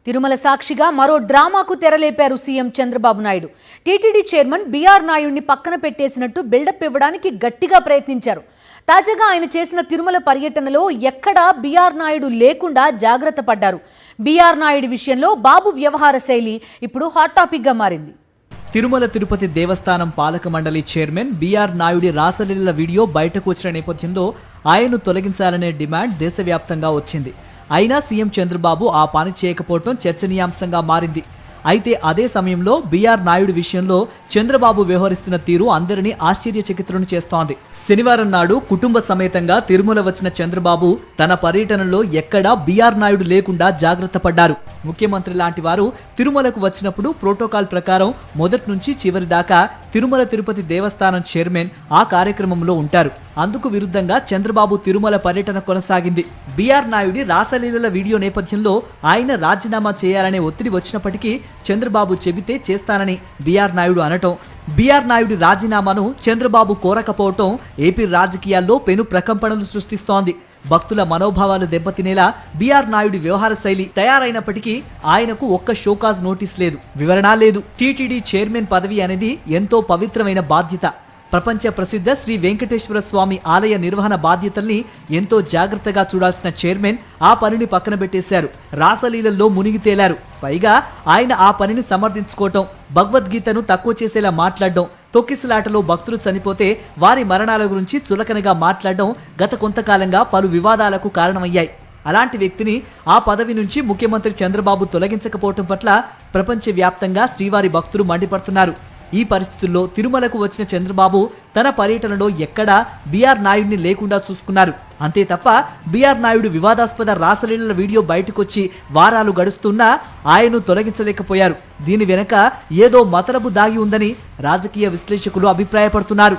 తిరుమల సాక్షిగా మరో డ్రామాకు తెరలేపారు CM Chandrababu Naidu. TTD chairman BR నాయుడిని పక్కన పెట్టేసినట్టు బిల్డప్ ఇవ్వడానికి గట్టిగా ప్రయత్నించారు. తాజాగా ఆయన చేసిన తిరుమల పర్యటనలో ఎక్కడా బీఆర్ నాయుడు లేకుండా జాగ్రత్త పడ్డారు. బీఆర్ నాయుడు విషయంలో బాబు వ్యవహార శైలి ఇప్పుడు హాట్ టాపిక్ గా మారింది. తిరుమల తిరుపతి దేవస్థానం పాలక మండలి చైర్మన్ బీఆర్ నాయుడి రాసలీల వీడియో బయటకు వచ్చిన నేపథ్యంలో ఆయన్ను తొలగించాలనే డిమాండ్ దేశవ్యాప్తంగా వచ్చింది. అయినా సీఎం చంద్రబాబు ఆ పని చేయకపోవడం చర్చనీయాంశంగా మారింది. అయితే అదే సమయంలో బీఆర్ నాయుడు విషయంలో చంద్రబాబు వ్యవహరిస్తున్న తీరు అందరినీ ఆశ్చర్యచకితులను చేస్తోంది. శనివారం నాడు కుటుంబ సమేతంగా తిరుమల వచ్చిన చంద్రబాబు తన పర్యటనలో ఎక్కడా బీఆర్ నాయుడు లేకుండా జాగ్రత్త పడ్డారు. ముఖ్యమంత్రి లాంటి వారు తిరుమలకు వచ్చినప్పుడు ప్రోటోకాల్ ప్రకారం మొదటి నుంచి చివరి దాకా తిరుమల తిరుపతి దేవస్థానం చైర్మన్ ఆ కార్యక్రమంలో ఉంటారు. అందుకు విరుద్ధంగా చంద్రబాబు తిరుమల పర్యటన కొనసాగింది. బీఆర్ నాయుడి రాసలీలల వీడియో నేపథ్యంలో ఆయన రాజీనామా చేయాలనే ఒత్తిడి వచ్చినప్పటికీ చంద్రబాబు చెబితే చేస్తానని బీఆర్ నాయుడు అనటం, బీఆర్ నాయుడి రాజీనామాను చంద్రబాబు కోరకపోవటం ఏపీ రాజకీయాల్లో పెను ప్రకంపనలు సృష్టిస్తోంది. భక్తుల మనోభావాలు దెబ్బతినేలా బీఆర్ నాయుడి వ్యవహార శైలి తయారైనప్పటికీ ఆయనకు ఒక్క షోకాజ్ నోటీస్ లేదు, వివరణ లేదు. టీటీడీ చైర్మన్ పదవి అనేది ఎంతో పవిత్రమైన బాధ్యత. ప్రపంచ ప్రసిద్ధ శ్రీ వెంకటేశ్వర స్వామి ఆలయ నిర్వహణ బాధ్యతల్ని ఎంతో జాగ్రత్తగా చూడాల్సిన చైర్మన్ ఆ పనిని పక్కన పెట్టేశారు. రాసలీలల్లో మునిగి తేలారు. పైగా ఆయన ఆ పనిని సమర్థించుకోవటం, భగవద్గీతను తక్కువ చేసేలా మాట్లాడడం, తొక్కిసలాటలో భక్తులు చనిపోతే వారి మరణాల గురించి చులకనగా మాట్లాడడం గత కొంతకాలంగా పలు వివాదాలకు కారణమయ్యాయి. అలాంటి వ్యక్తిని ఆ పదవి నుంచి ముఖ్యమంత్రి చంద్రబాబు తొలగించకపోవటం పట్ల ప్రపంచవ్యాప్తంగా శ్రీవారి భక్తులు మండిపడుతున్నారు. ఈ పరిస్థితుల్లో తిరుమలకు వచ్చిన చంద్రబాబు తన పర్యటనలో ఎక్కడా బీఆర్ నాయుడిని లేకుండా చూసుకున్నారు. అంతే తప్ప బీఆర్ నాయుడు వివాదాస్పద రాసలీలల వీడియో బయటకొచ్చి వారాలు గడుస్తున్నా ఆయన్ను తొలగించలేకపోయారు. దీని వెనక ఏదో మతలబు దాగి ఉందని రాజకీయ విశ్లేషకులు అభిప్రాయపడుతున్నారు.